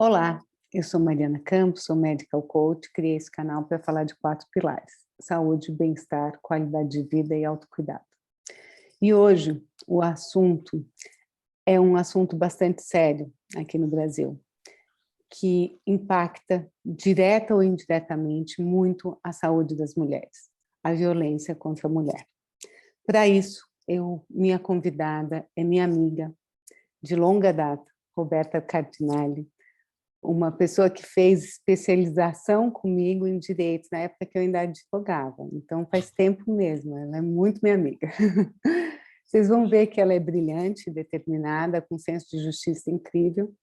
Olá, eu sou Mariana Campos, sou medical coach, criei esse canal para falar de 4 pilares: saúde, bem-estar, qualidade de vida e autocuidado. E hoje o assunto é um assunto bastante sério aqui no Brasil, que impacta direta ou indiretamente muito a saúde das mulheres, a violência contra a mulher. Para isso, minha convidada é minha amiga de longa data, Roberta Cardinale, uma pessoa que fez especialização comigo em direito, na época que eu ainda advogava, então faz tempo mesmo, ela é muito minha amiga. Vocês vão ver que ela é brilhante, determinada, com senso de justiça incrível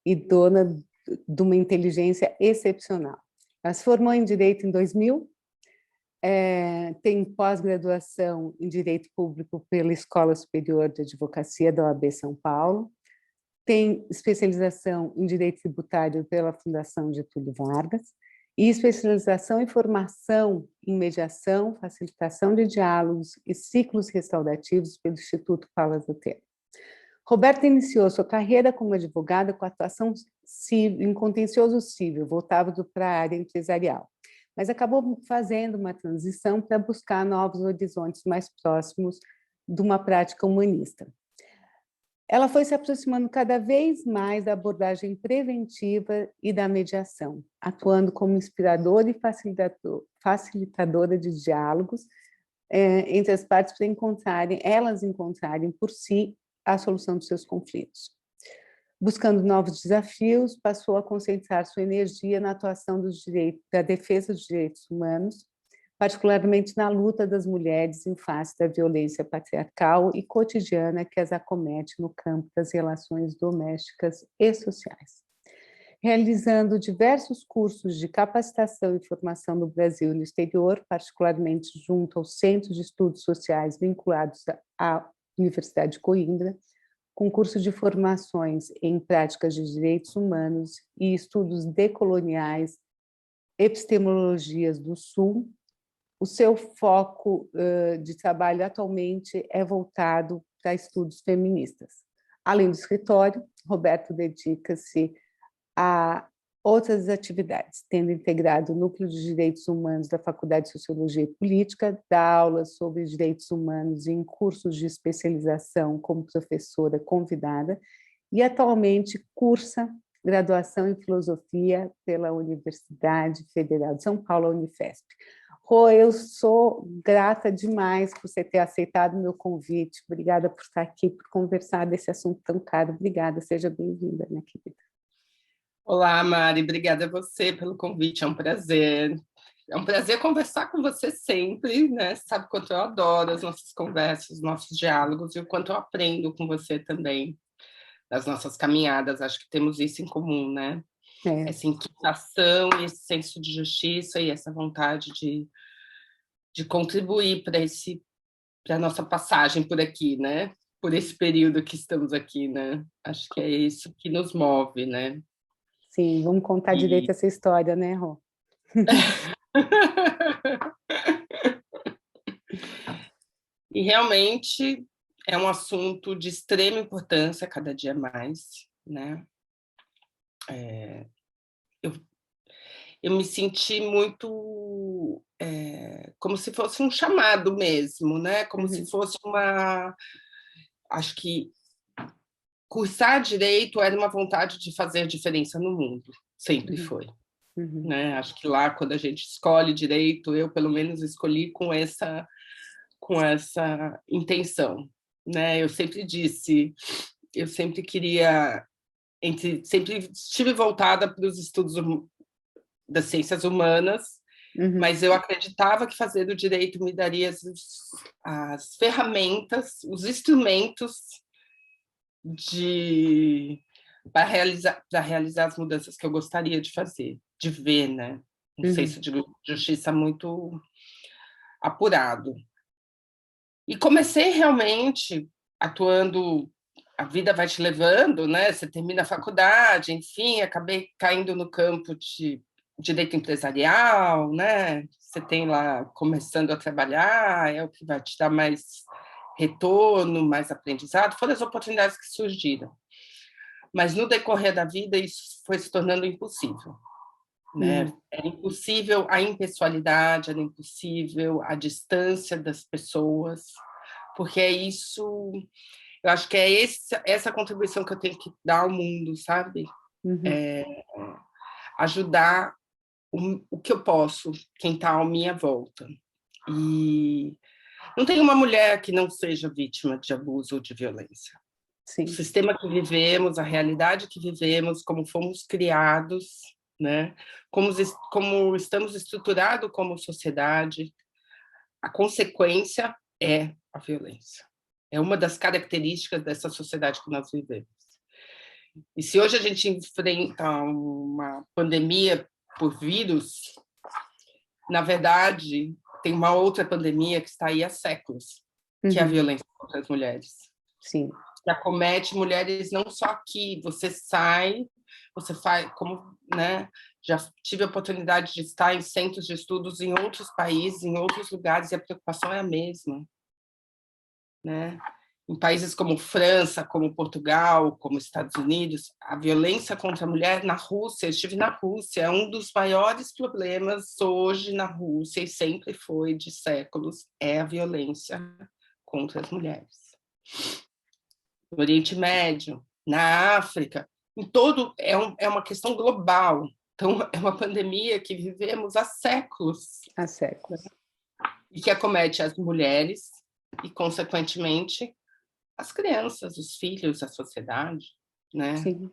e dona de uma inteligência excepcional. Ela se formou em Direito em 2000, tem pós-graduação em Direito Público pela Escola Superior de Advocacia da OAB São Paulo, tem especialização em Direito Tributário pela Fundação Getúlio Vargas e especialização em formação em mediação, facilitação de diálogos e ciclos restaurativos pelo Instituto Palas Atena. Roberta iniciou sua carreira como advogada com atuação em contencioso civil, voltado para a área empresarial, mas acabou fazendo uma transição para buscar novos horizontes mais próximos de uma prática humanista. Ela foi se aproximando cada vez mais da abordagem preventiva e da mediação, atuando como inspiradora e facilitadora de diálogos entre as partes para elas encontrarem por si a solução dos seus conflitos. Buscando novos desafios, passou a concentrar sua energia na atuação da defesa dos direitos humanos, particularmente na luta das mulheres em face da violência patriarcal e cotidiana que as acomete no campo das relações domésticas e sociais. Realizando diversos cursos de capacitação e formação no Brasil e no exterior, particularmente junto aos Centros de Estudos Sociais vinculados à Universidade de Coimbra, com curso de formações em práticas de direitos humanos e estudos decoloniais, epistemologias do Sul. O seu foco de trabalho atualmente é voltado para estudos feministas. Além do escritório, Roberto dedica-se a outras atividades, tendo integrado o Núcleo de Direitos Humanos da Faculdade de Sociologia e Política, dá aulas sobre direitos humanos em cursos de especialização como professora convidada e atualmente cursa graduação em Filosofia pela Universidade Federal de São Paulo, a Unifesp. Rô, eu sou grata demais por você ter aceitado o meu convite. Obrigada por estar aqui, por conversar desse assunto tão caro. Obrigada, seja bem-vinda, minha querida. Olá, Mari, obrigada a você pelo convite, é um prazer. É um prazer conversar com você sempre, né? Sabe quanto eu adoro as nossas conversas, os nossos diálogos e o quanto eu aprendo com você também nas nossas caminhadas. Acho que temos isso em comum, né? Essa inquietação e esse senso de justiça e essa vontade de contribuir para a nossa passagem por aqui, né? Por esse período que estamos aqui, né? Acho que é isso que nos move, né? Sim, vamos contar direito essa história, né, Rô? E realmente é um assunto de extrema importância cada dia mais, né? Eu me senti muito como se fosse um chamado mesmo, né? Como se fosse acho que cursar direito era uma vontade de fazer diferença no mundo, sempre foi. Né? Acho que lá, quando a gente escolhe direito, eu pelo menos escolhi com essa intenção, né? Eu sempre disse, eu sempre queria, sempre estive voltada para os estudos das ciências humanas, mas eu acreditava que fazer do direito me daria as ferramentas, os instrumentos para realizar as mudanças que eu gostaria de fazer, de ver, né? Um senso de justiça muito apurado. E comecei realmente atuando, a vida vai te levando, né? Você termina a faculdade, enfim, acabei caindo no campo de direito empresarial, né? Você tem lá começando a trabalhar, é o que vai te dar mais retorno, mais aprendizado, foram as oportunidades que surgiram. mas no decorrer da vida isso foi se tornando impossível, né? Era impossível a impessoalidade, era impossível a distância das pessoas, porque é isso, eu acho que é essa contribuição que eu tenho que dar ao mundo, sabe? Ajudar o que eu posso, quem está à minha volta. E não tem uma mulher que não seja vítima de abuso ou de violência. Sim. O sistema que vivemos, a realidade que vivemos, como fomos criados, né? Como estamos estruturados como sociedade, a consequência é a violência. É uma das características dessa sociedade que nós vivemos. E se hoje a gente enfrenta uma pandemia por vírus, na verdade, tem uma outra pandemia que está aí há séculos, que é a violência contra as mulheres. Sim. Que acomete mulheres não só aqui, você sai, você faz, como, né? Já tive a oportunidade de estar em centros de estudos em outros países, em outros lugares, e a preocupação é a mesma, né? Em países como França, como Portugal, como Estados Unidos, a violência contra a mulher na Rússia, eu estive na Rússia, é um dos maiores problemas hoje na Rússia, e sempre foi de séculos, é a violência contra as mulheres. No Oriente Médio, na África, em todo, é uma questão global. Então, é uma pandemia que vivemos há séculos. Há séculos. E que acomete as mulheres e, consequentemente, as crianças, os filhos, a sociedade, né? Sim.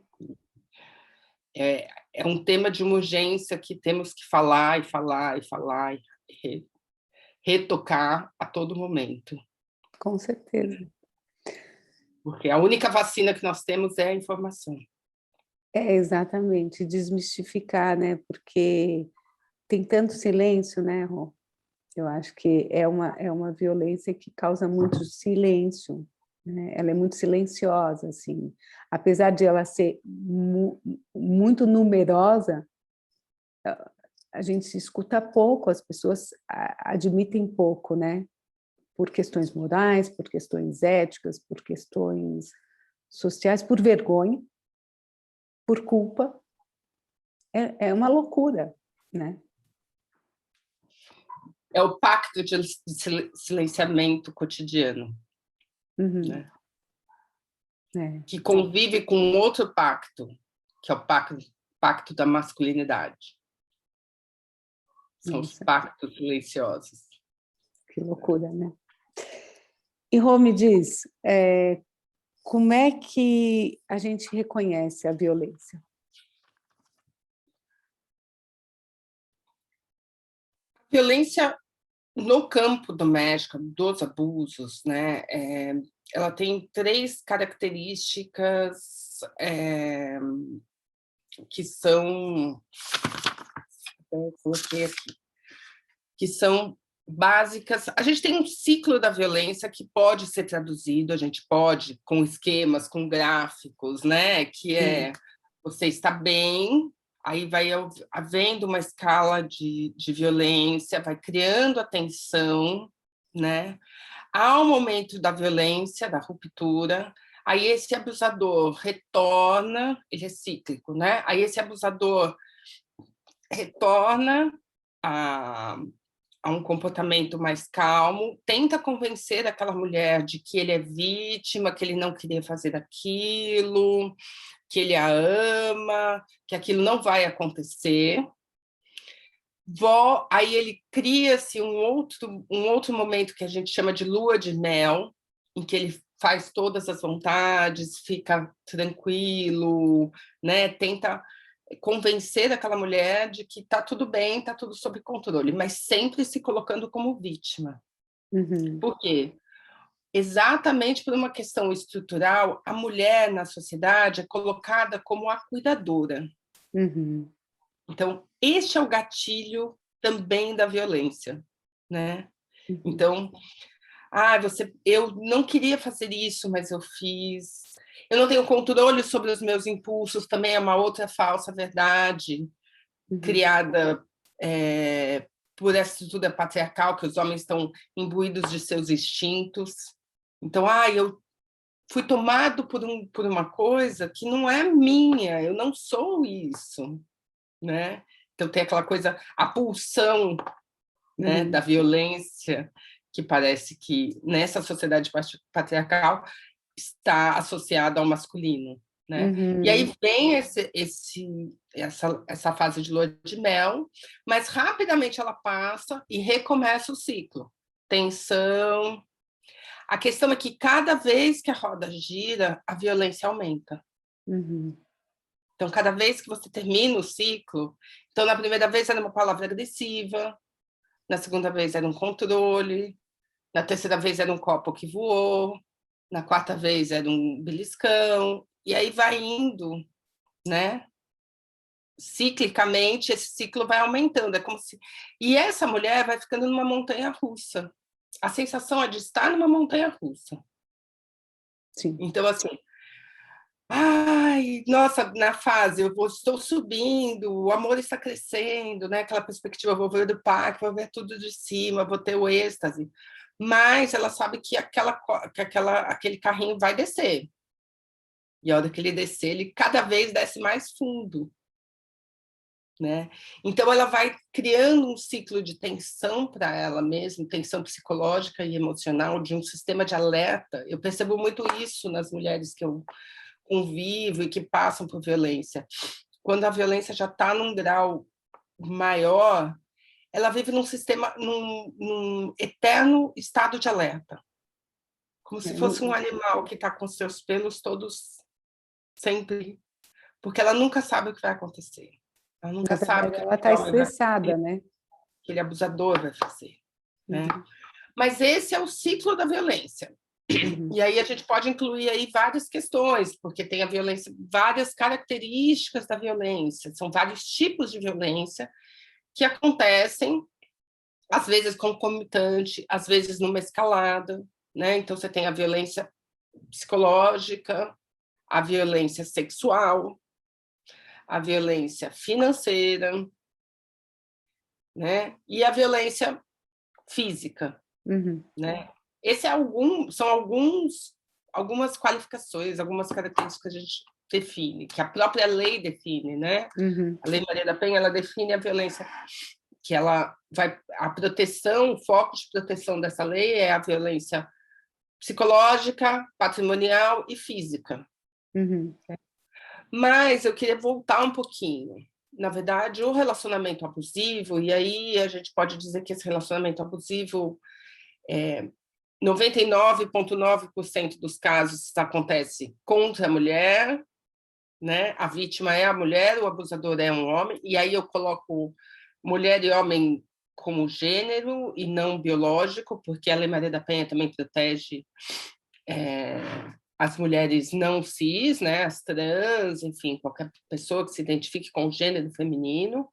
É um tema de uma urgência que temos que falar e falar e falar e retocar a todo momento. Com certeza. Porque a única vacina que nós temos é a informação. É, exatamente, desmistificar, né? Porque tem tanto silêncio, né, Rô? Eu acho que é uma violência que causa muito silêncio, né? Ela é muito silenciosa, assim. Apesar de ela ser muito numerosa, a gente se escuta pouco, as pessoas admitem pouco, né? Por questões morais, por questões éticas, por questões sociais, por vergonha, por culpa. É uma loucura, né? É o pacto de silenciamento cotidiano, né? Que convive com um outro pacto, que é o pacto da masculinidade. São os pactos silenciosos. Que loucura, né? E Rô, me diz, como é que a gente reconhece a violência? A violência no campo doméstico, dos abusos, né? Ela tem 3 características que são, coloquei aqui, que são básicas. A gente tem um ciclo da violência que pode ser traduzido, a gente pode, com esquemas, com gráficos, né? Que é você está bem, aí vai havendo uma escala de violência, vai criando a tensão, né? Há um momento da violência, da ruptura, aí esse abusador retorna, ele é cíclico, né? Aí esse abusador retorna a um comportamento mais calmo, tenta convencer aquela mulher de que ele é vítima, que ele não queria fazer aquilo, que ele a ama, que aquilo não vai acontecer. Aí ele cria-se um outro momento que a gente chama de lua de mel, em que ele faz todas as vontades, fica tranquilo, né? Tenta convencer aquela mulher de que está tudo bem, está tudo sob controle, mas sempre se colocando como vítima. Por quê? Exatamente por uma questão estrutural, a mulher na sociedade é colocada como a cuidadora. Então, este é o gatilho também da violência, né? Então, eu não queria fazer isso, mas eu fiz. Eu não tenho controle sobre os meus impulsos, também é uma outra falsa verdade, criada por essa estrutura patriarcal, que os homens estão imbuídos de seus instintos. Então, fui tomado por uma coisa que não é minha, eu não sou isso, né? Então tem aquela coisa, a pulsão, né, da violência, que parece que nessa sociedade patriarcal está associada ao masculino, né? E aí vem essa fase de lua de mel, mas rapidamente ela passa e recomeça o ciclo. Tensão. A questão é que cada vez que a roda gira, a violência aumenta. Então, cada vez que você termina o ciclo, então na primeira vez era uma palavra agressiva, na segunda vez era um controle, na terceira vez era um copo que voou, na quarta vez era um beliscão, e aí vai indo, né? Ciclicamente, esse ciclo vai aumentando. É como se... E essa mulher vai ficando numa montanha russa. A sensação é de estar numa montanha russa. Sim. Então, assim, ai, nossa, na fase, estou subindo, o amor está crescendo, né? Aquela perspectiva, eu vou ver do parque, vou ver tudo de cima, vou ter o êxtase. Mas ela sabe que aquele carrinho vai descer. E a hora que ele descer, ele cada vez desce mais fundo, né? Então ela vai criando um ciclo de tensão para ela mesma, tensão psicológica e emocional, de um sistema de alerta. Eu percebo muito isso nas mulheres que eu convivo e que passam por violência. Quando a violência já está num grau maior, ela vive num sistema, num eterno estado de alerta, como se fosse um animal que está com seus pelos todos sempre, porque ela nunca sabe o que vai acontecer. Ela nunca sabe o que ela está estressada, né? Aquele abusador vai fazer, né? Mas esse é o ciclo da violência. E aí a gente pode incluir aí várias questões, porque tem a violência, várias características da violência, são vários tipos de violência que acontecem, às vezes concomitante, às vezes numa escalada, né? Então você tem a violência psicológica, a violência sexual, a violência financeira, né? E a violência física, né? São algumas qualificações, algumas características que a gente define, que a própria lei define, né? A Lei Maria da Penha, ela define a violência, que ela vai, a proteção, o foco de proteção dessa lei é a violência psicológica, patrimonial e física. Mas eu queria voltar um pouquinho. Na verdade, o relacionamento abusivo, e aí a gente pode dizer que esse relacionamento abusivo, 99,9% dos casos acontece contra a mulher, né? A vítima é a mulher, o abusador é um homem, e aí eu coloco mulher e homem como gênero e não biológico, porque a Lei Maria da Penha também protege as mulheres não cis, né, as trans, enfim, qualquer pessoa que se identifique com o gênero feminino.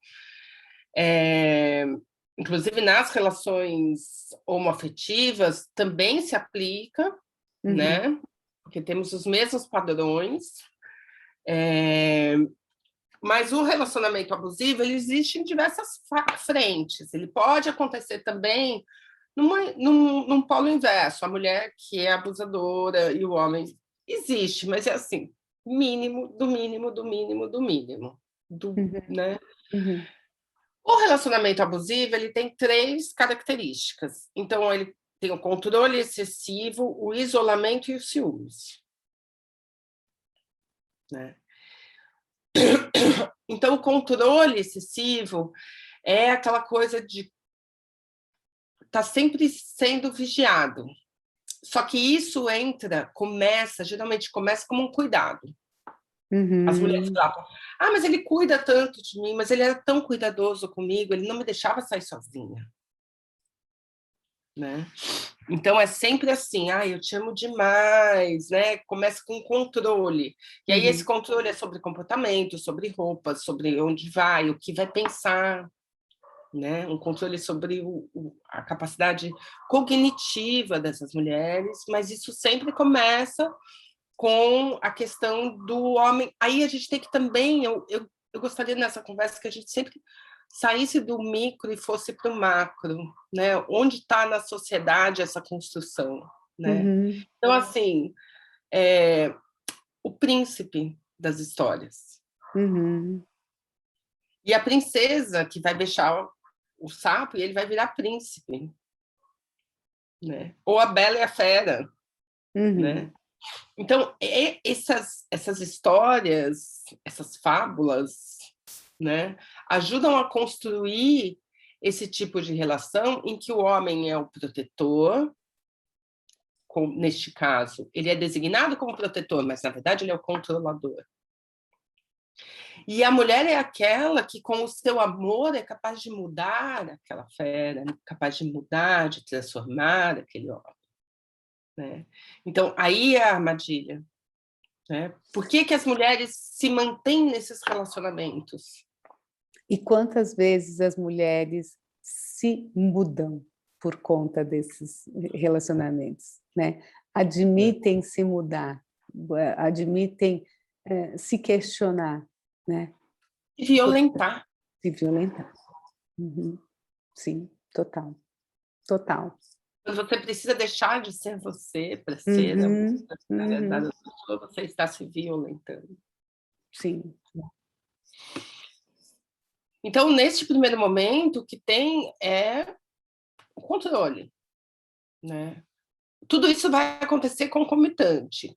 Inclusive nas relações homoafetivas também se aplica, né? Porque temos os mesmos padrões. Mas o relacionamento abusivo ele existe em diversas frentes. Ele pode acontecer também num polo inverso, a mulher que é abusadora e o homem existe, mas é assim, mínimo, do mínimo, do mínimo, do mínimo. Né? O relacionamento abusivo ele tem 3 características. Então, ele tem o controle excessivo, o isolamento e os ciúmes. Né? Então, o controle excessivo é aquela coisa de estar sempre sendo vigiado. Só que isso geralmente começa como um cuidado. As mulheres falam, mas ele cuida tanto de mim, mas ele era tão cuidadoso comigo, ele não me deixava sair sozinha. Né? Então é sempre assim, eu te amo demais, né? Começa com controle. E aí esse controle é sobre comportamento, sobre roupas, sobre onde vai, o que vai pensar, né? Um controle sobre a capacidade cognitiva dessas mulheres, mas isso sempre começa com a questão do homem. Aí a gente tem que também, eu gostaria nessa conversa que a gente sempre saísse do micro e fosse para o macro, né? Onde está na sociedade essa construção, né? Então, assim, o príncipe das histórias. Uhum. E a princesa que vai deixar o sapo e ele vai virar príncipe. Né? Ou a Bela e a Fera. Uhum. Né? Então, essas histórias, essas fábulas, né, ajudam a construir esse tipo de relação em que o homem é o protetor, neste caso, ele é designado como protetor, mas, na verdade, ele é o controlador. E a mulher é aquela que, com o seu amor, é capaz de mudar aquela fera, capaz de mudar, de transformar aquele homem. Né? Então, aí é a armadilha. Né? Por que as mulheres se mantêm nesses relacionamentos? E quantas vezes as mulheres se mudam por conta desses relacionamentos, né? Admitem se mudar, admitem se questionar, né? E violentar. Se violentar. Uhum. Sim, total. Total. Você precisa deixar de ser você para ser Uhum. a pessoa, você está se violentando. Sim. Então, neste primeiro momento, o que tem é o controle. Né? Tudo isso vai acontecer concomitante.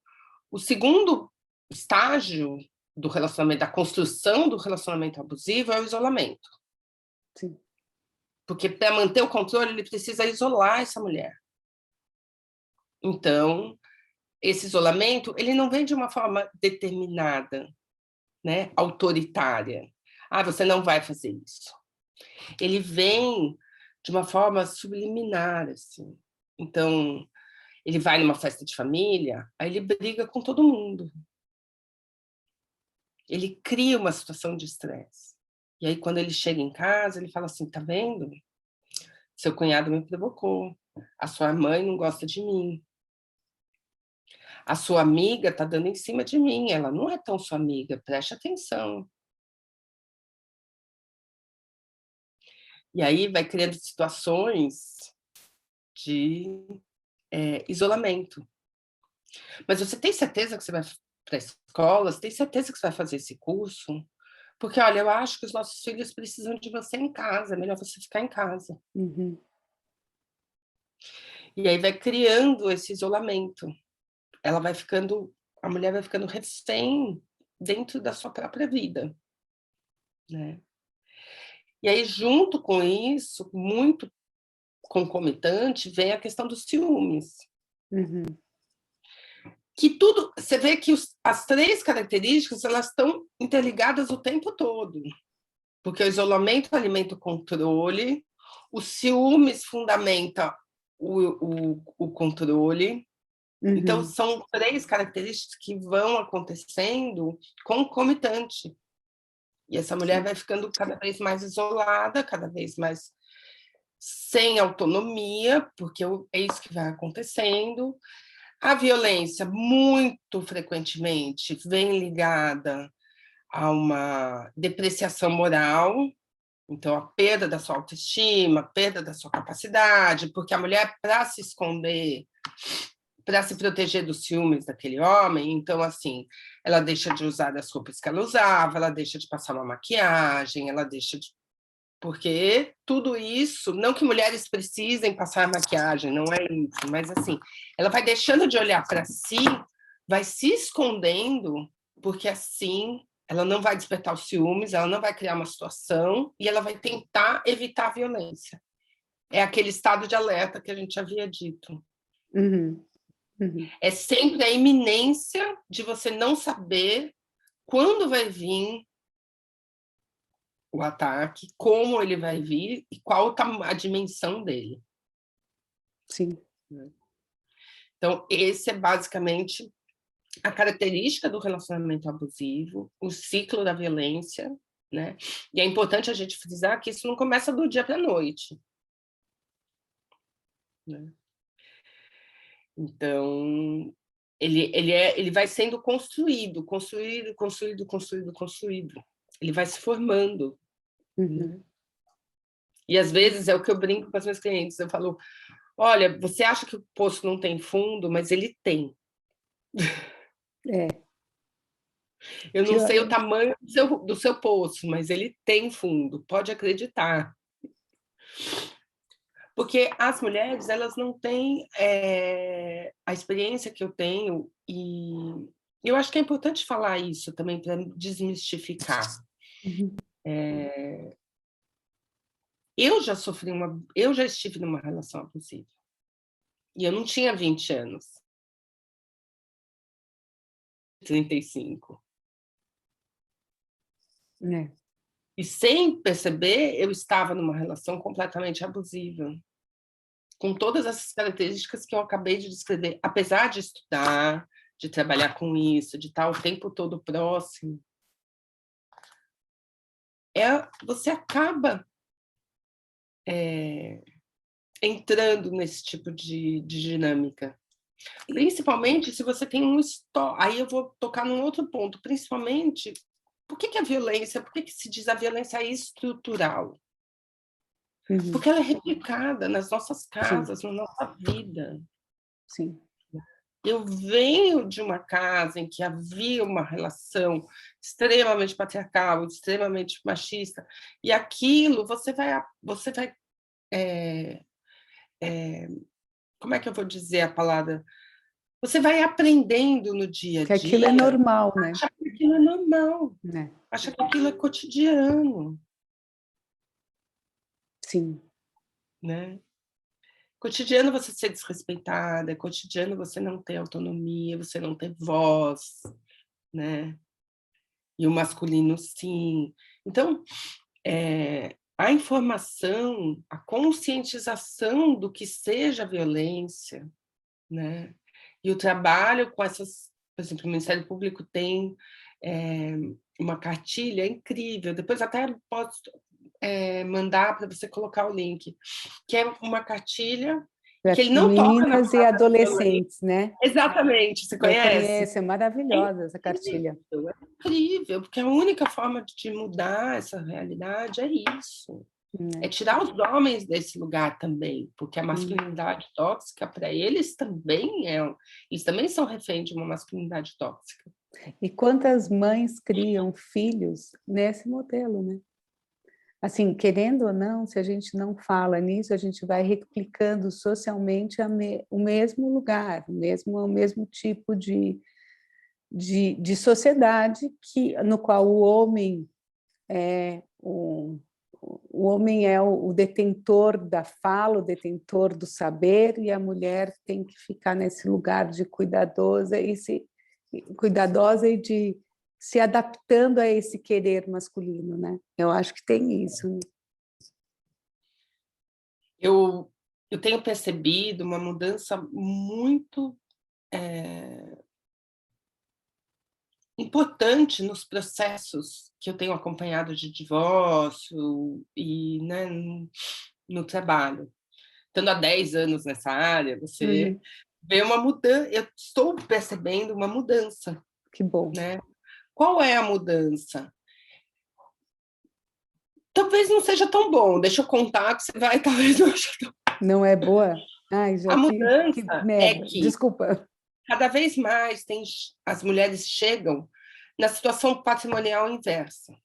O segundo estágio do relacionamento, da construção do relacionamento abusivo, é o isolamento. Sim. Porque para manter o controle, ele precisa isolar essa mulher. Então, esse isolamento, ele não vem de uma forma determinada, né, autoritária. Ah, você não vai fazer isso. Ele vem de uma forma subliminar, assim. Então, ele vai numa festa de família, aí ele briga com todo mundo. Ele cria uma situação de estresse. E aí, quando ele chega em casa, ele fala assim, tá vendo? Seu cunhado me provocou. A sua mãe não gosta de mim. A sua amiga está dando em cima de mim. Ela não é tão sua amiga. Preste atenção. E aí vai criando situações de isolamento. Mas você tem certeza que você vai para a escola? Você tem certeza que você vai fazer esse curso? Porque, olha, eu acho que os nossos filhos precisam de você em casa. É melhor você ficar em casa. Uhum. E aí vai criando esse isolamento. A mulher vai ficando refém dentro da sua própria vida. Né? E aí, junto com isso, muito concomitante, vem a questão dos ciúmes. Uhum. Que tudo, você vê que as três características, elas estão interligadas o tempo todo. Porque o isolamento alimenta o controle, o ciúmes fundamenta o controle. Uhum. Então, são três características que vão acontecendo concomitante. E essa mulher vai ficando cada vez mais isolada, cada vez mais sem autonomia, porque é isso que vai acontecendo. A violência, muito frequentemente, vem ligada a uma depreciação moral, então a perda da sua autoestima, a perda da sua capacidade, porque a mulher, para se esconder, para se proteger dos ciúmes daquele homem, então, assim, ela deixa de usar as roupas que ela usava, ela deixa de passar uma maquiagem, ela deixa de... Porque tudo isso, não que mulheres precisem passar maquiagem, não é isso, mas, assim, ela vai deixando de olhar para si, vai se escondendo, porque, assim, ela não vai despertar os ciúmes, ela não vai criar uma situação e ela vai tentar evitar a violência. É aquele estado de alerta que a gente havia dito. Uhum. Uhum. É sempre a iminência de você não saber quando vai vir o ataque, como ele vai vir e qual a dimensão dele. Sim. Então, esse é basicamente a característica do relacionamento abusivo, o ciclo da violência, né? E é importante a gente frisar que isso não começa do dia para a noite. Né? Então, ele vai sendo construído. Ele vai se formando. Uhum. Né? E, às vezes, é o que eu brinco com as minhas clientes. Eu falo, olha, você acha que o poço não tem fundo, mas ele tem. É, Eu não pior, sei o tamanho do seu poço, mas ele tem fundo, pode acreditar. Porque as mulheres, elas não têm a experiência que eu tenho, e eu acho que é importante falar isso também para desmistificar. uhum, Eu já estive numa relação abusiva, e eu não tinha 20 anos, 35. é, E sem perceber, eu estava numa relação completamente abusiva, com todas essas características que eu acabei de descrever. Apesar de estudar, de trabalhar com isso, de estar o tempo todo próximo, você acaba entrando nesse tipo de dinâmica. Principalmente se você tem um histórico. Aí eu vou tocar num outro ponto, principalmente, por que a violência, por que se diz a violência estrutural? uhum, Porque ela é replicada nas nossas sim, casas, na nossa vida. sim, Eu venho de uma casa em que havia uma relação extremamente patriarcal, extremamente machista, e aquilo você vai como é que eu vou dizer a palavra? Você vai aprendendo no dia a que aquilo é dia normal, a né? achar que aquilo é normal, Né? achar que aquilo é cotidiano, Sim, né? Cotidiano você ser desrespeitada, cotidiano você não ter autonomia, você não ter voz, né? E o masculino sim. Então, a informação, a conscientização do que seja violência, né? E o trabalho com essas, por exemplo, o Ministério Público tem uma cartilha incrível, depois até posso mandar para você colocar o link, que é uma cartilha que para ele não toca na meninas e palavra violência. adolescentes, né? Exatamente, você Eu conhece? conheço, é É maravilhosa essa cartilha. incrível, é incrível, porque a única forma de mudar essa realidade é isso. É Né? tirar os homens desse lugar também, porque a Hum. masculinidade tóxica, para eles também são reféns de uma masculinidade tóxica. E quantas mães criam filhos nesse modelo, né? Assim, querendo ou não, se a gente não fala nisso, a gente vai replicando socialmente o mesmo lugar, o mesmo tipo de sociedade no qual o homem é o detentor da fala, o detentor do saber, e a mulher tem que ficar nesse lugar de cuidadosa e de se adaptando a esse querer masculino, né? Eu acho que tem isso. Né? Eu tenho percebido uma mudança muito importante nos processos que eu tenho acompanhado de divórcio e, né, no trabalho. Estando há 10 anos nessa área, você Uhum, vê uma mudança, eu estou percebendo uma mudança, que bom. né? Qual é a mudança? Talvez não seja tão bom, deixa eu contar que você vai talvez não ache tão... Não é boa? Ai, A já que mudança é merda. que Desculpa. cada vez mais as mulheres chegam na situação patrimonial inversa.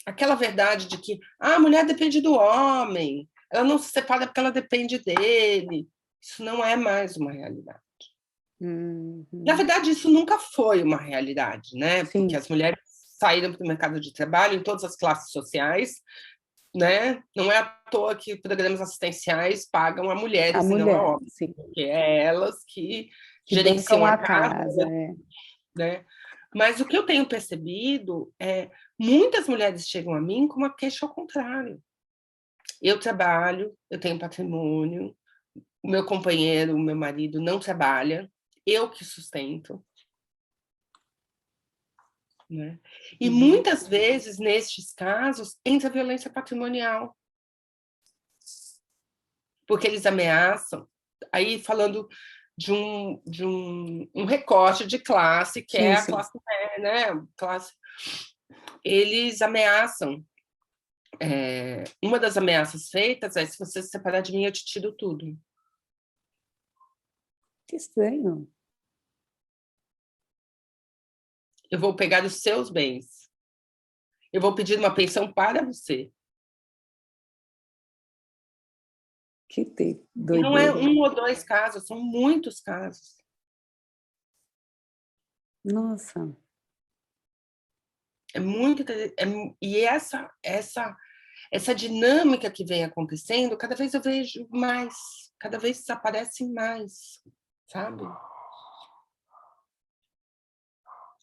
Aquela verdade de que a mulher depende do homem, ela não se separa porque ela depende dele. Isso não é mais uma realidade. Na Uhum. verdade, isso nunca foi uma realidade, né? Porque Sim, as mulheres saíram para o mercado de trabalho em todas as classes sociais, né? Não é à toa que programas assistenciais pagam a a mulheres e não a mulher, homens, sim, porque é elas que que bancam gerenciam a a casa, casa. É. né? Mas o que eu tenho percebido é muitas mulheres chegam a mim com uma queixa ao contrário. Eu trabalho, eu tenho patrimônio, o meu companheiro, o meu marido não trabalha, eu que sustento, né? E Uhum. muitas vezes, nestes casos, entra a violência patrimonial, porque eles ameaçam, aí falando de um recorte de classe, que é Sim, a sim. classe, né? Classe, eles ameaçam. Uma das ameaças feitas é: se você se separar de mim, eu te tiro tudo. Que estranho. Eu vou pegar os seus bens. Eu vou pedir uma pensão para você. Que E não é doideira. 1 ou 2 casos, são muitos casos. Nossa. É muito e essa dinâmica que vem acontecendo, cada vez eu vejo mais, cada vez aparece mais, sabe?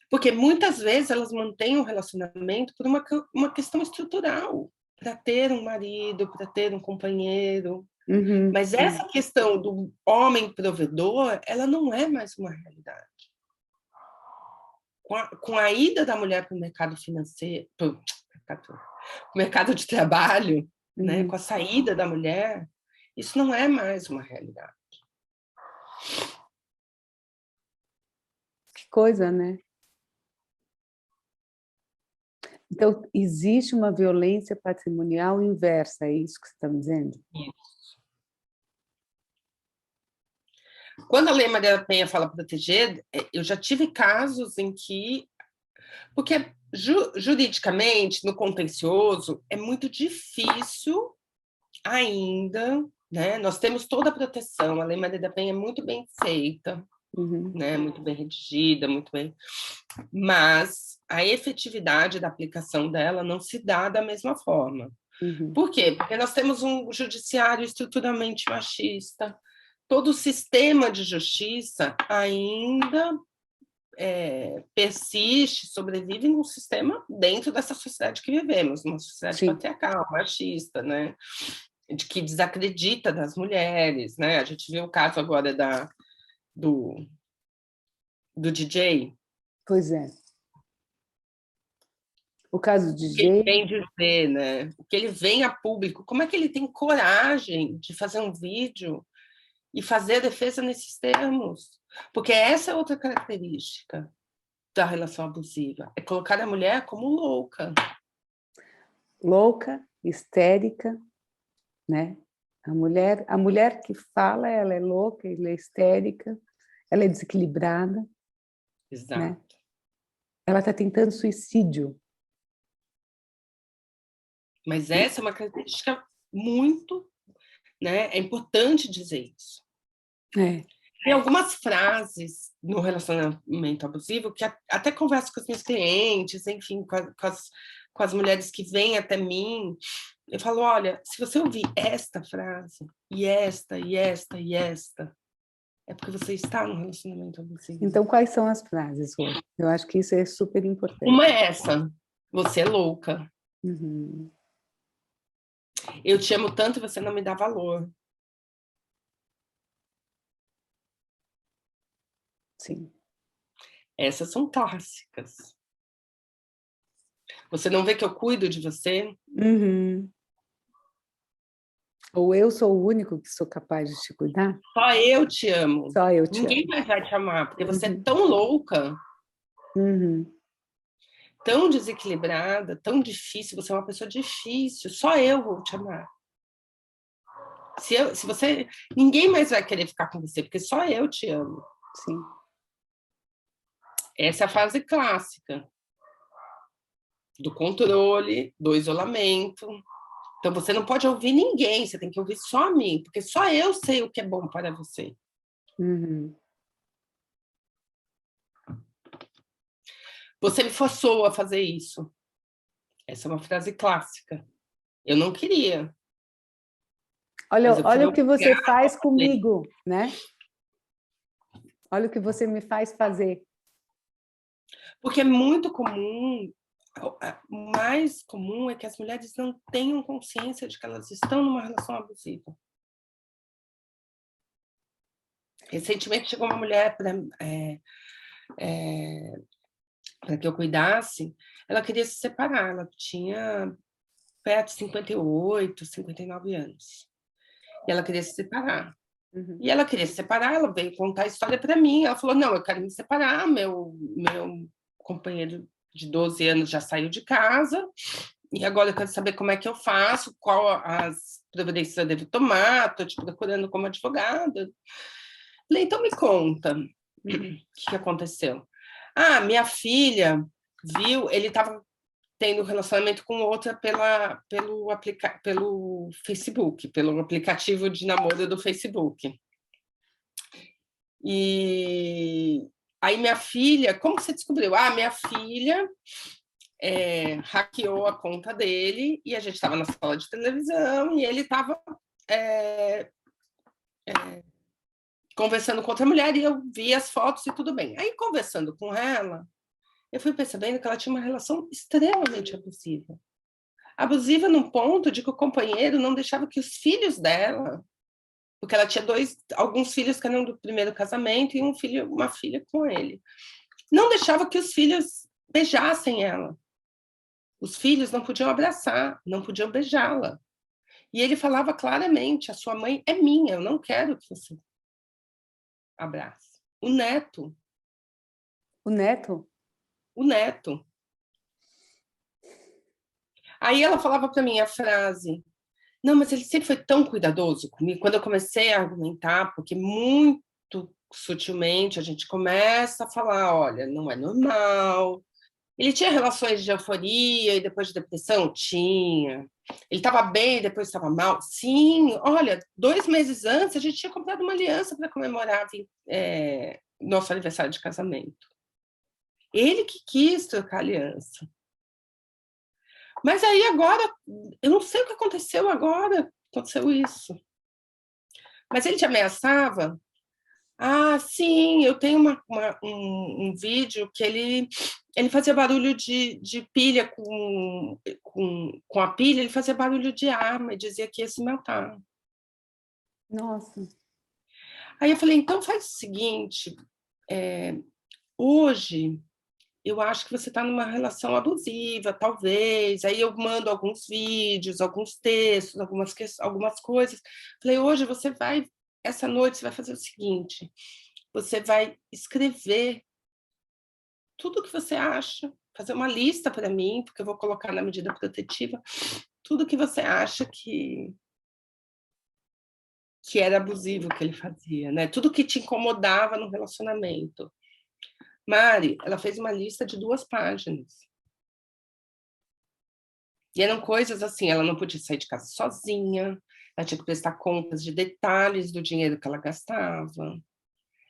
Porque muitas vezes elas mantêm um relacionamento por uma questão estrutural, para ter um marido, para ter um companheiro. Mas essa questão do homem provedor, ela não é mais uma realidade. Com a ida da mulher para o mercado financeiro, mercado de trabalho, né, com a saída da mulher, isso não é mais uma realidade. Que coisa, né? Então, existe uma violência patrimonial inversa, é isso que você está me dizendo? Isso. Quando a Lei Maria da Penha fala proteger, eu já tive casos em que... Porque juridicamente, no contencioso, é muito difícil ainda, né? Nós temos toda a proteção, a Lei Maria da Penha é muito bem feita, né? Muito bem redigida, muito bem... Mas a efetividade da aplicação dela não se dá da mesma forma. Por quê? Porque nós temos um judiciário estruturalmente machista, todo o sistema de justiça ainda persiste, sobrevive num sistema dentro dessa sociedade que vivemos, uma sociedade patriarcal, machista, né? De que desacredita das mulheres, né? A gente viu o caso agora do DJ. Pois é. O caso do DJ... O que ele vem dizer, né? O que ele vem a público, como é que ele tem coragem de fazer um vídeo e fazer a defesa nesses termos? Porque essa é outra característica da relação abusiva, é colocar a mulher como louca. Louca, histérica, né? A mulher que fala, ela é louca, ela é histérica, ela é desequilibrada. Exato. Né? Ela está tentando suicídio. Mas essa é uma característica muito... Né? É importante dizer isso. Tem algumas frases no relacionamento abusivo que até converso com os meus clientes, enfim, com as mulheres que vêm até mim. Eu falo, olha, se você ouvir esta frase, e esta, e esta, e esta, é porque você está num relacionamento abusivo. Então, quais são as frases, Rô? Eu acho que isso é super importante. Uma é essa, você é louca. Eu te amo tanto e você não me dá valor. Sim. Essas são clássicas. Você não vê que eu cuido de você? Ou eu sou o único que sou capaz de te cuidar? Só eu te amo. Só eu te Ninguém amo. mais vai te amar, porque você é tão louca, tão desequilibrada, tão difícil, você é uma pessoa difícil, só eu vou te amar. Se você... Ninguém mais vai querer ficar com você, porque só eu te amo. Sim. Essa é a fase clássica do controle, do isolamento. Então, você não pode ouvir ninguém, você tem que ouvir só a mim, porque só eu sei o que é bom para você. Você me forçou a fazer isso. Essa é uma frase clássica. Eu não queria. Olha o que você faz comigo, né? Olha o que você me faz fazer. Porque é muito comum, o mais comum é que as mulheres não tenham consciência de que elas estão numa relação abusiva. Recentemente chegou uma mulher para que eu cuidasse, ela queria se separar, ela tinha perto de 58, 59 anos. E ela queria se separar. E ela queria se separar, ela veio contar a história para mim, ela falou, não, eu quero me separar, meu companheiro de 12 anos já saiu de casa, e agora eu quero saber como é que eu faço, qual as providências eu devo tomar, estou te procurando como advogada. Falei, então me conta o que aconteceu. Ah, minha filha viu, ele estava tendo relacionamento com outra pelo Facebook, pelo aplicativo de namoro do Facebook. E aí minha filha, como você descobriu? Ah, minha filha hackeou a conta dele e a gente estava na sala de televisão e ele estava conversando com outra mulher e eu vi as fotos e tudo bem. Aí, conversando com ela, eu fui percebendo que ela tinha uma relação extremamente abusiva. Abusiva num ponto de que o companheiro não deixava que os filhos dela, porque ela tinha alguns filhos que eram do primeiro casamento e uma filha com ele, não deixava que os filhos beijassem ela. Os filhos não podiam abraçar, não podiam beijá-la. E ele falava claramente: a sua mãe é minha, eu não quero que você abrace. O neto. O neto? O neto. Aí ela falava para mim a frase: não, mas ele sempre foi tão cuidadoso comigo. Quando eu comecei a argumentar, porque muito sutilmente a gente começa a falar: olha, não é normal. Ele tinha relações de euforia e depois de depressão? Tinha. Ele estava bem e depois estava mal? Sim. Olha, 2 meses antes a gente tinha comprado uma aliança para comemorar nosso aniversário de casamento. Ele que quis trocar a aliança. Mas aí agora, eu não sei o que aconteceu agora, aconteceu isso. Mas ele te ameaçava? Ah, sim, eu tenho um vídeo que ele fazia barulho de pilha com a pilha, ele fazia barulho de arma e dizia que ia se matar. Nossa. Aí eu falei, então faz o seguinte, hoje eu acho que você está numa relação abusiva, talvez. Aí eu mando alguns vídeos, alguns textos, algumas coisas. Falei, hoje essa noite você vai fazer o seguinte, você vai escrever tudo o que você acha, fazer uma lista para mim, porque eu vou colocar na medida protetiva, tudo que você acha que era abusivo que ele fazia, né? Tudo que te incomodava no relacionamento. Mari, ela fez uma lista de 2 páginas. E eram coisas assim, ela não podia sair de casa sozinha, ela tinha que prestar contas de detalhes do dinheiro que ela gastava,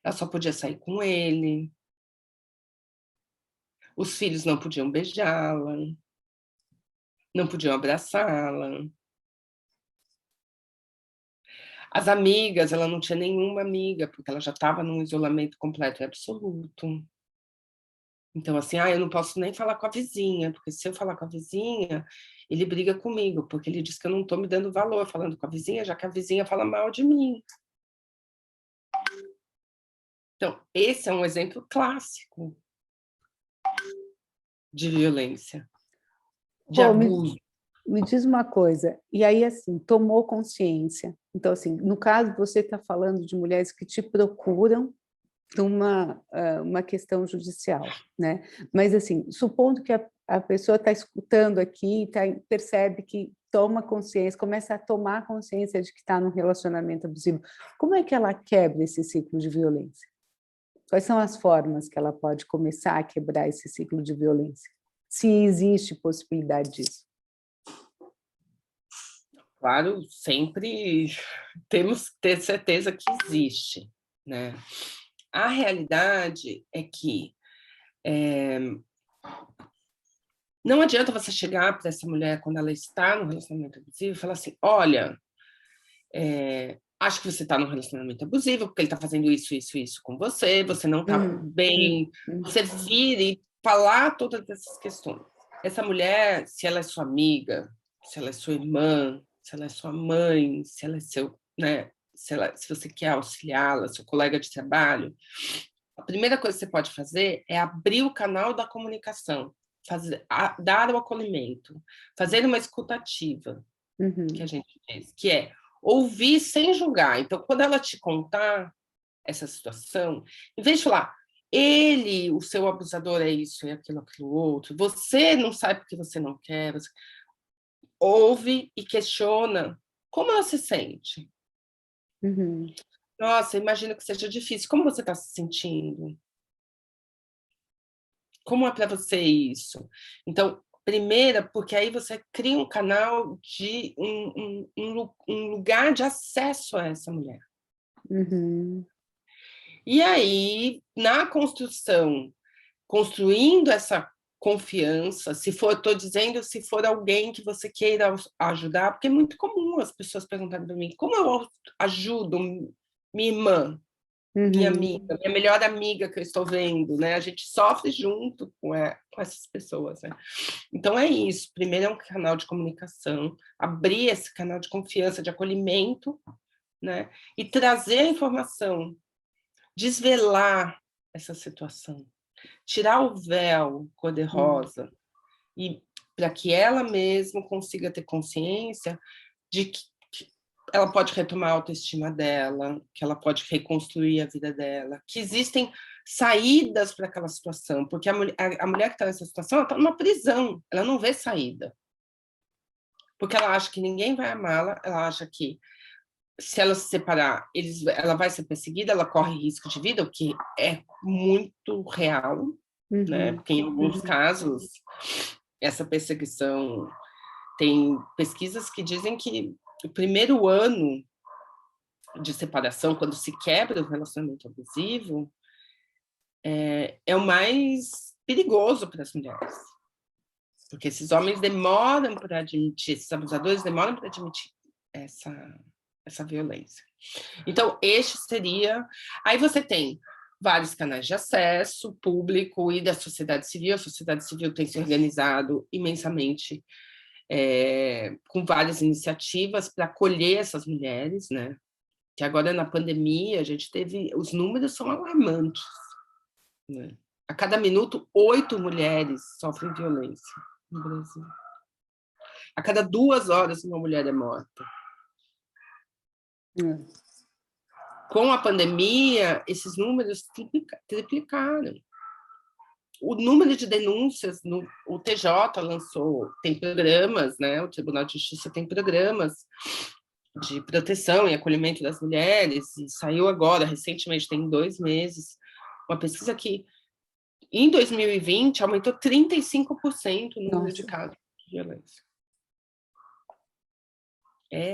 ela só podia sair com ele, os filhos não podiam beijá-la, não podiam abraçá-la. As amigas, ela não tinha nenhuma amiga, porque ela já estava num isolamento completo e absoluto. Então, assim, eu não posso nem falar com a vizinha, porque se eu falar com a vizinha, ele briga comigo, porque ele diz que eu não estou me dando valor falando com a vizinha, já que a vizinha fala mal de mim. Então, esse é um exemplo clássico de violência, de Pô, abuso. me diz uma coisa, e aí, assim, tomou consciência. Então, assim, no caso, você está falando de mulheres que te procuram uma questão judicial, né? Mas, assim, supondo que a pessoa está escutando aqui, percebe que toma consciência, começa a tomar consciência de que está num relacionamento abusivo, como é que ela quebra esse ciclo de violência? Quais são as formas que ela pode começar a quebrar esse ciclo de violência? Se existe possibilidade disso. Claro, sempre temos que ter certeza que existe, né? A realidade é que não adianta você chegar para essa mulher quando ela está no relacionamento abusivo e falar assim: olha, acho que você está num relacionamento abusivo porque ele está fazendo isso, isso, isso com você, você não está bem. Você vir e falar todas essas questões. Essa mulher, se ela é sua amiga, se ela é sua irmã, se ela é sua mãe, se ela é seu, né, se você quer auxiliá-la, seu colega de trabalho, a primeira coisa que você pode fazer é abrir o canal da comunicação, dar o acolhimento, fazer uma escutativa, que a gente diz, que é ouvir sem julgar. Então, quando ela te contar essa situação, em vez de falar, ele, o seu abusador é isso, é aquilo, aquilo outro, você não sabe porque você não quer, você ouve e questiona como ela se sente. Nossa, imagino que seja difícil. Como você está se sentindo? como é para você isso? Então, primeira, porque aí você cria um canal de um lugar de acesso a essa mulher. Uhum. E aí, na construção, construindo essa confiança, se for, estou dizendo, se for alguém que você queira ajudar, porque é muito comum as pessoas perguntarem para mim, como eu ajudo minha irmã, minha amiga, minha melhor amiga que eu estou vendo, né? A gente sofre junto com essas pessoas, né? Então é isso. Primeiro é um canal de comunicação, abrir esse canal de confiança, de acolhimento, né? E trazer a informação, desvelar essa situação, tirar o véu cor-de-rosa e para que ela mesma consiga ter consciência de que ela pode retomar a autoestima dela, que ela pode reconstruir a vida dela, que existem saídas para aquela situação, porque a mulher que está nessa situação, ela está numa prisão, ela não vê saída. Porque ela acha que ninguém vai amá-la, ela acha que se ela se separar, ela vai ser perseguida, ela corre risco de vida, o que é muito real, né? Porque em alguns casos, essa perseguição tem pesquisas que dizem que o primeiro ano de separação, quando se quebra o relacionamento abusivo, é o mais perigoso para as mulheres. Porque esses homens demoram para admitir, esses abusadores demoram para admitir essa violência. Então, este seria... Aí você tem vários canais de acesso público e da sociedade civil. A sociedade civil tem se organizado imensamente com várias iniciativas para acolher essas mulheres, né? Que agora, na pandemia, a gente teve... Os números são alarmantes, né? A cada minuto, 8 mulheres sofrem violência no Brasil. A cada 2 horas, uma mulher é morta. Com a pandemia, esses números triplicaram. O número de denúncias, o TJ lançou, tem programas, né? O Tribunal de Justiça tem programas de proteção e acolhimento das mulheres, e saiu agora, recentemente, tem 2 meses, uma pesquisa que, em 2020, aumentou 35% o número de casos de violência.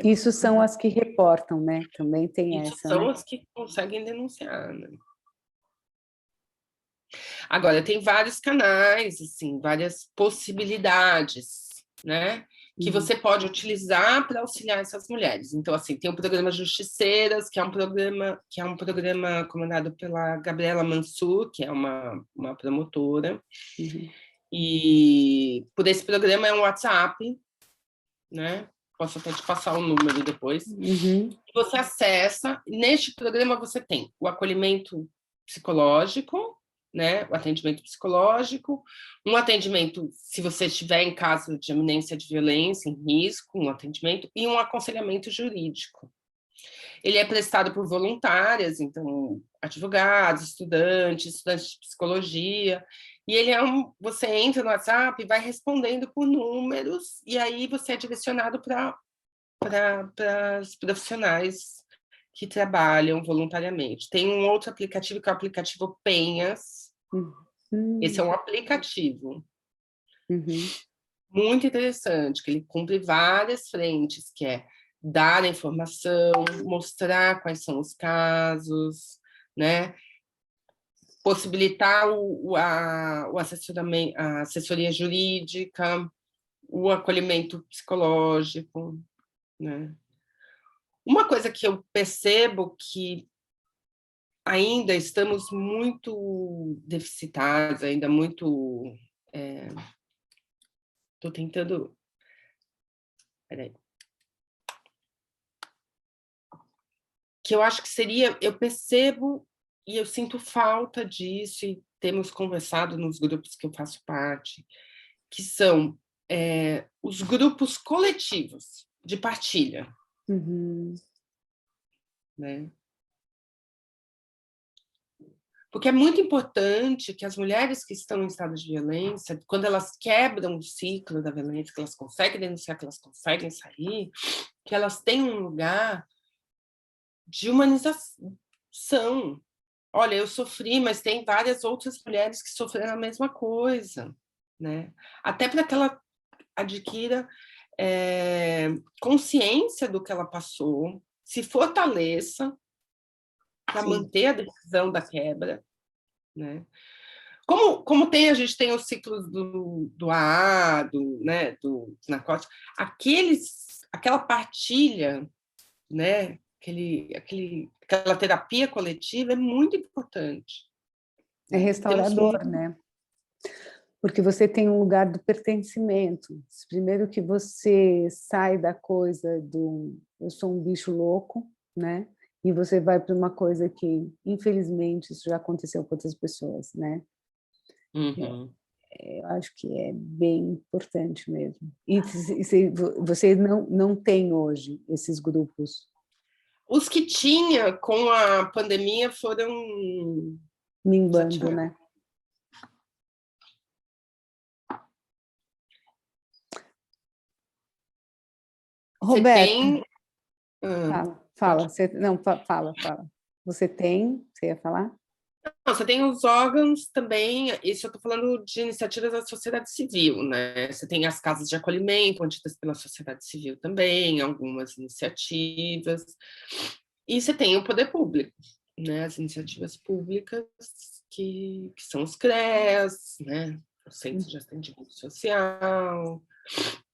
Isso são as que reportam, né? Também tem Isso essa, são né? as que conseguem denunciar, né? Agora, tem vários canais, assim, várias possibilidades, né? Que você pode utilizar para auxiliar essas mulheres. Então, assim, tem o programa Justiceiras, que é um programa comandado pela Gabriela Mansur, que é uma promotora. E por esse programa é um WhatsApp, né? Posso até te passar o número depois. Você acessa. Neste programa você tem o acolhimento psicológico, né? O atendimento psicológico, um atendimento, se você estiver em caso de iminência de violência, em risco, um atendimento, e um aconselhamento jurídico. Ele é prestado por voluntárias, então, advogados, estudantes de psicologia, e ele você entra no WhatsApp e vai respondendo por números, e aí você é direcionado para os profissionais que trabalham voluntariamente. Tem um outro aplicativo, que é o aplicativo Penhas. Esse é um aplicativo muito interessante, que ele cumpre várias frentes, que é dar a informação, mostrar quais são os casos, né? Possibilitar o assessoramento, a assessoria jurídica, o acolhimento psicológico, né? Uma coisa que eu percebo que ainda estamos muito deficitários, ainda muito... Estou tentando... Peraí. Que eu acho que seria... Eu percebo e eu sinto falta disso, e temos conversado nos grupos que eu faço parte, que são os grupos coletivos de partilha. Né? Porque é muito importante que as mulheres que estão em estado de violência, quando elas quebram o ciclo da violência, que elas conseguem denunciar, que elas conseguem sair, que elas tenham um lugar de humanização, olha, eu sofri, mas tem várias outras mulheres que sofreram a mesma coisa, né? Até para que ela adquira consciência do que ela passou, se fortaleça para manter a decisão da quebra, né? Como a gente tem os ciclos do AA, né, do narcótico, aquela partilha, né, aquela terapia coletiva é muito importante. É restaurador, né? Porque você tem um lugar do pertencimento. Primeiro que você sai da coisa do eu sou um bicho louco, né? E você vai para uma coisa que, infelizmente, isso já aconteceu com outras pessoas, né? Uhum. Eu acho que é bem importante mesmo. E você não tem hoje esses grupos? Os que tinha com a pandemia foram Minguando, né? Roberta, fala. Fala. Você ia falar? Não, você tem os órgãos também, isso eu estou falando de iniciativas da sociedade civil, né? Você tem as casas de acolhimento, mantidas pela sociedade civil também, algumas iniciativas, e você tem o poder público, né? As iniciativas públicas, que são os CREAS, né? O Centro de Atendimento Social,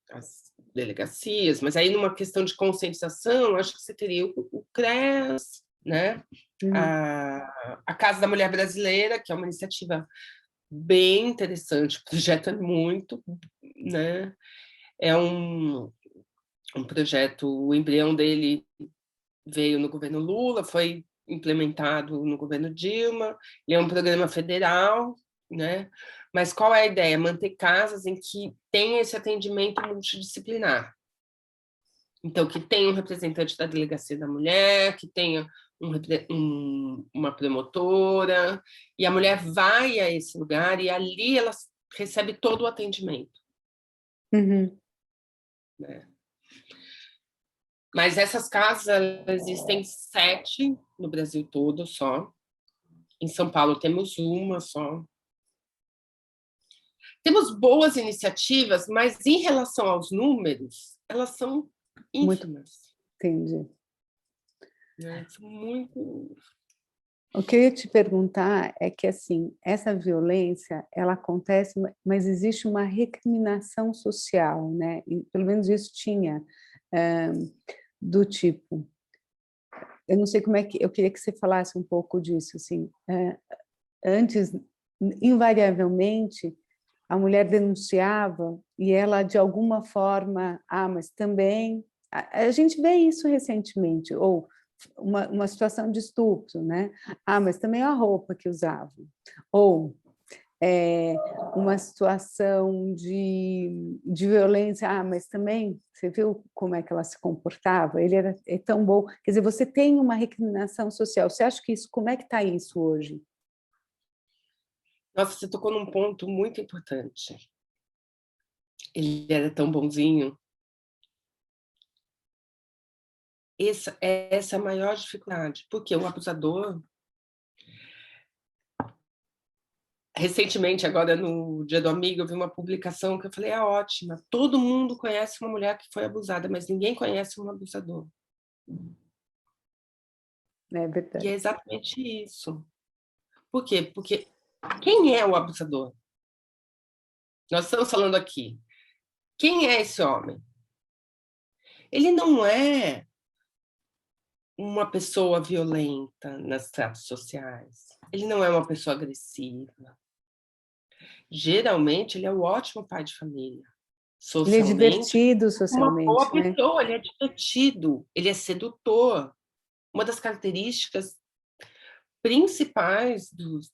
as delegacias, mas aí numa questão de conscientização, acho que você teria o CREAS, né? A Casa da Mulher Brasileira, que é uma iniciativa bem interessante, o projeto é muito, né? É um projeto, o embrião dele veio no governo Lula, foi implementado no governo Dilma, ele é um programa federal, né? Mas qual é a ideia? Manter casas em que tem esse atendimento multidisciplinar. Então, que tenha um representante da Delegacia da Mulher, que tenha uma promotora, e a mulher vai a esse lugar e ali ela recebe todo o atendimento. Uhum. Né? Mas essas casas, existem 7 no Brasil todo só. Em São Paulo temos uma só. Temos boas iniciativas, mas em relação aos números, elas são ínfimas. Entendi. Né? São muito... O que eu ia te perguntar é que, assim, essa violência, ela acontece, mas existe uma recriminação social, né? E, pelo menos isso tinha, do tipo... Eu não sei como é que... Eu queria que você falasse um pouco disso, assim. Antes, invariavelmente, a mulher denunciava e ela, de alguma forma... mas também... A gente vê isso recentemente, ou... Uma situação de estupro, né? Mas também a roupa que usavam. Ou uma situação de violência, mas também, você viu como é que ela se comportava? Ele é tão bom. Quer dizer, você tem uma recriminação social. Você acha que isso, como é que está isso hoje? Nossa, você tocou num ponto muito importante. Ele era tão bonzinho. Essa é a maior dificuldade, porque o abusador... Recentemente, agora no Dia do Amigo, eu vi uma publicação que eu falei, ótima, todo mundo conhece uma mulher que foi abusada, mas ninguém conhece um abusador. É verdade. E é exatamente isso. Por quê? Porque quem é o abusador? Nós estamos falando aqui. Quem é esse homem? Ele não é uma pessoa violenta nas tratos sociais. Ele não é uma pessoa agressiva. Geralmente, ele é um ótimo pai de família. Ele é Socialmente, divertido uma socialmente, boa né? pessoa, ele é divertido, ele é sedutor. Uma das características principais dos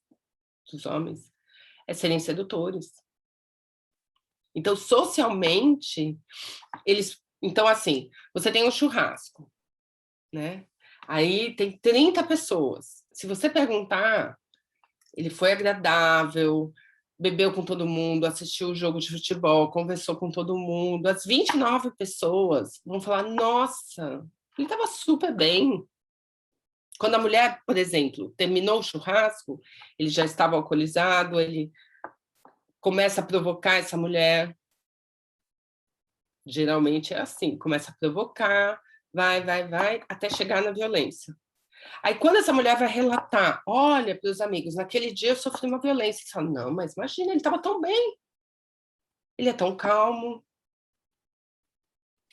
homens é serem sedutores. Então, socialmente, eles... Então, assim, você tem um churrasco, né? Aí tem 30 pessoas. Se você perguntar, ele foi agradável, bebeu com todo mundo, assistiu o jogo de futebol, conversou com todo mundo. As 29 pessoas vão falar, nossa, ele estava super bem. Quando a mulher, por exemplo, terminou o churrasco, ele já estava alcoolizado, ele começa a provocar essa mulher. Geralmente é assim, começa a provocar, vai, até chegar na violência. Aí, quando essa mulher vai relatar, olha, para os amigos, naquele dia eu sofri uma violência, você fala, não, mas imagina, ele estava tão bem, ele é tão calmo,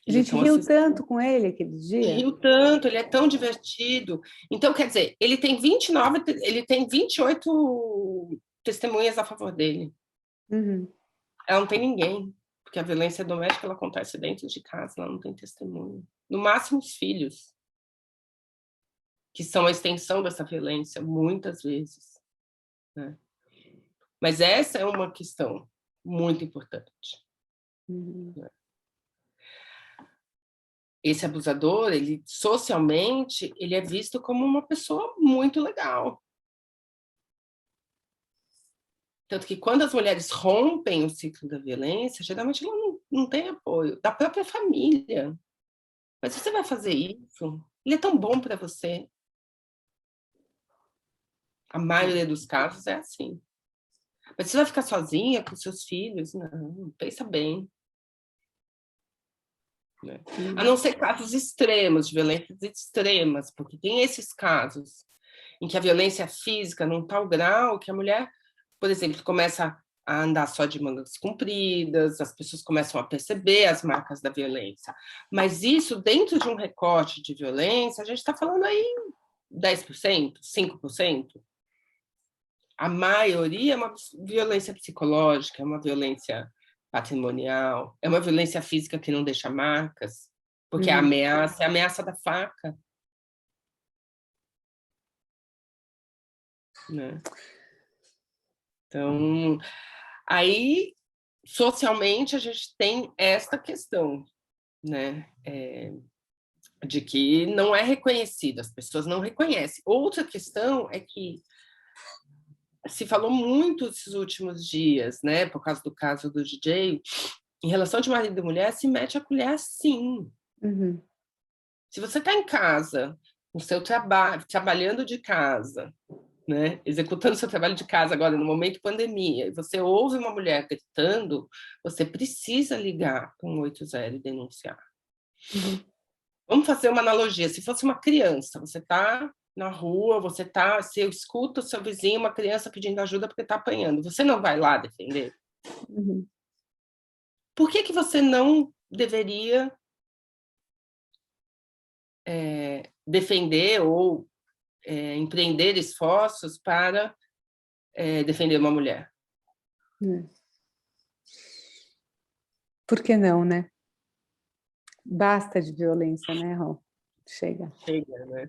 A ele é gente tão riu acessível, tanto com ele aquele dia. riu tanto, ele é tão divertido. Então, quer dizer, ele tem 29, ele tem 28 testemunhas a favor dele. Uhum. Ela não tem ninguém, porque a violência doméstica ela acontece dentro de casa, ela não tem testemunha. No máximo, os filhos, que são a extensão dessa violência, muitas vezes, né? Mas essa é uma questão muito importante. Uhum. Esse abusador, ele socialmente, ele é visto como uma pessoa muito legal. Tanto que quando as mulheres rompem o ciclo da violência, geralmente ela não tem apoio da própria família. Mas você vai fazer isso? Ele é tão bom para você. A maioria dos casos é assim. Mas você vai ficar sozinha com seus filhos? Não, pensa bem. Né? A não ser casos extremos, de violências extremas, porque tem esses casos em que a violência física num tal grau que a mulher, por exemplo, começa a andar só de mangas compridas, as pessoas começam a perceber as marcas da violência. Mas isso, dentro de um recorte de violência, a gente está falando aí 10%, 5%. A maioria é uma violência psicológica, é uma violência patrimonial, é uma violência física que não deixa marcas, porque a ameaça é a ameaça da faca. Né? Então, aí, socialmente, a gente tem esta questão, né? De que não é reconhecido, as pessoas não reconhecem. Outra questão é que se falou muito esses últimos dias, né, por causa do caso do DJ, em relação de marido e mulher, se mete a colher sim. Uhum. Se você está em casa, no seu trabalho, trabalhando de casa, né, executando seu trabalho de casa agora, no momento de pandemia, e você ouve uma mulher gritando, você precisa ligar para 180 e denunciar. Uhum. Vamos fazer uma analogia. Se fosse uma criança, você está na rua, você escuta o seu vizinho, uma criança pedindo ajuda porque está apanhando. Você não vai lá defender? Uhum. Por que você não deveria defender ou empreender esforços para defender uma mulher? Por que não, né? Basta de violência, né, Rô? Chega. Chega, né?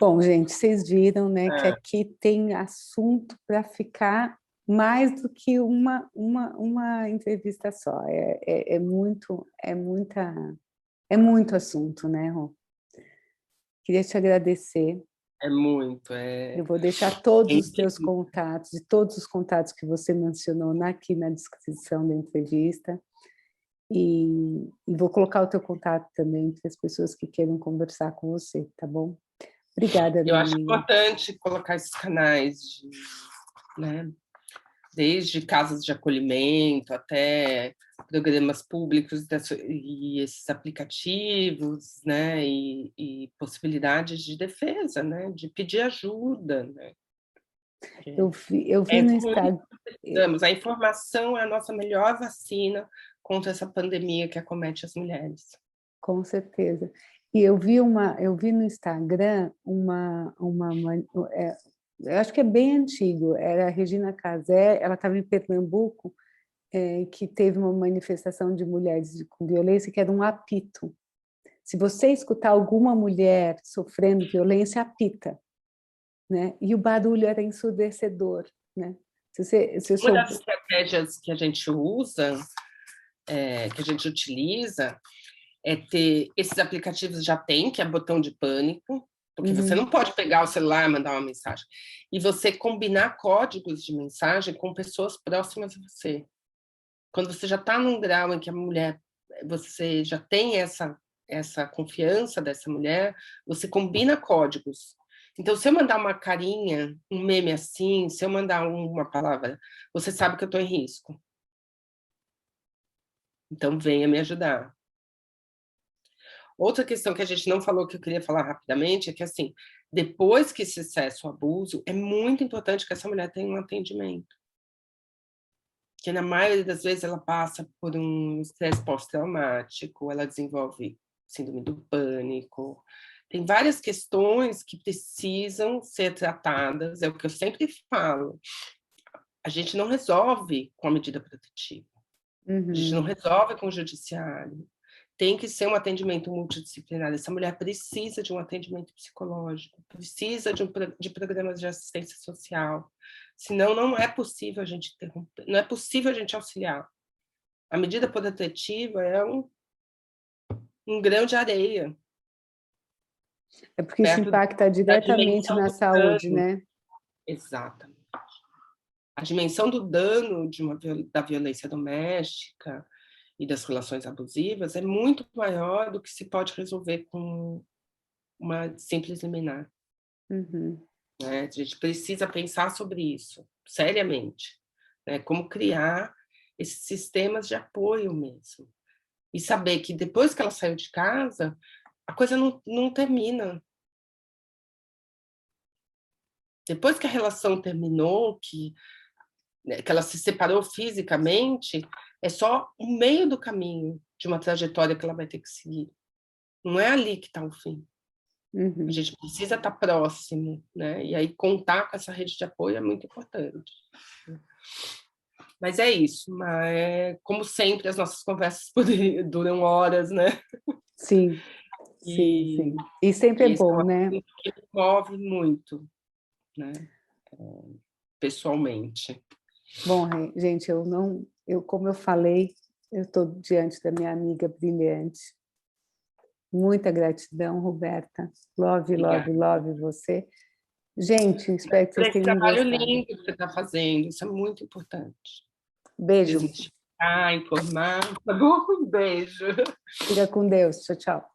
Bom, gente, vocês viram, né, que aqui tem assunto para ficar mais do que uma entrevista só. É muito assunto, né, Rô? Queria te agradecer. É muito. Eu vou deixar todos os teus contatos e todos os contatos que você mencionou aqui na descrição da entrevista. E vou colocar o teu contato também para as pessoas que queiram conversar com você, tá bom? Obrigada, Eu minha acho amiga. importante colocar esses canais, né? Desde casas de acolhimento até programas públicos e esses aplicativos, né? E possibilidades de defesa, né? De pedir ajuda, né? Eu vi no Instagram. A informação é a nossa melhor vacina contra essa pandemia que acomete as mulheres. Com certeza. E eu vi no Instagram eu acho que é bem antigo, era a Regina Casé, ela estava em Pernambuco, que teve uma manifestação de mulheres com violência, que era um apito. Se você escutar alguma mulher sofrendo violência, apita, né? E o barulho era ensurdecedor, né? Uma das estratégias que a gente usa, que a gente utiliza, é ter esses aplicativos já tem, que é botão de pânico, porque você não pode pegar o celular e mandar uma mensagem. E você combinar códigos de mensagem com pessoas próximas a você. Quando você já está num grau em que a mulher, você já tem essa essa confiança dessa mulher, você combina códigos. Então, se eu mandar uma carinha, um meme assim, se eu mandar uma palavra, você sabe que eu estou em risco. Então, venha me ajudar. Outra questão que a gente não falou, que eu queria falar rapidamente, é que, assim, depois que se cessa o abuso, é muito importante que essa mulher tenha um atendimento. Que, na maioria das vezes, ela passa por um estresse pós-traumático, ela desenvolve síndrome do pânico. Tem várias questões que precisam ser tratadas, é o que eu sempre falo. A gente não resolve com a medida protetiva. A gente não resolve com o judiciário. Tem que ser um atendimento multidisciplinar. Essa mulher precisa de um atendimento psicológico, precisa de programas de assistência social. Senão, não é possível a gente interromper, não é possível a gente auxiliar. A medida protetiva é um grão de areia. É porque isso impacta diretamente na saúde, né? Exatamente. A dimensão do dano da violência doméstica e das relações abusivas é muito maior do que se pode resolver com uma simples liminar. Né? A gente precisa pensar sobre isso, seriamente. Né? Como criar esses sistemas de apoio mesmo. E saber que depois que ela saiu de casa, a coisa não termina. Depois que a relação terminou, que ela se separou fisicamente, é só o meio do caminho de uma trajetória que ela vai ter que seguir. Não é ali que está o fim. A gente precisa estar próximo, né? E aí contar com essa rede de apoio é muito importante. Mas é isso. Mas, como sempre, as nossas conversas duram horas, né? Sim, sim. E sempre é bom, né? Que me move muito, né? Pessoalmente. Bom, gente, como eu falei, eu estou diante da minha amiga brilhante. Muita gratidão, Roberta. Love, love, love você. Gente, espero que vocês tenham gostado. Esse trabalho lindo que você está fazendo, isso é muito importante. Beijo. Desmistificar, informar. Tá bom? Um beijo. Fica com Deus. Tchau, tchau.